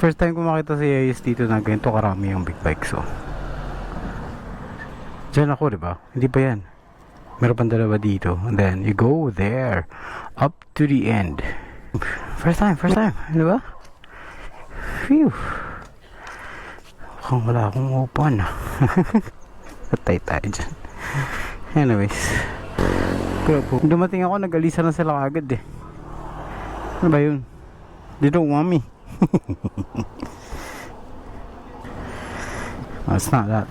First time ko makita si Ayos dito na ganito karami yung big bike. So dyan ako, diba? Hindi pa yan. Meron pang dalawa dito. And then you go there up to the end. First time, diba? Phew. Mukhang wala akong upuan. Patay tayo dyan. Anyways, dumating ako, nag-alisa na sila agad eh. Ano ba yun? They don't want me. It's not that.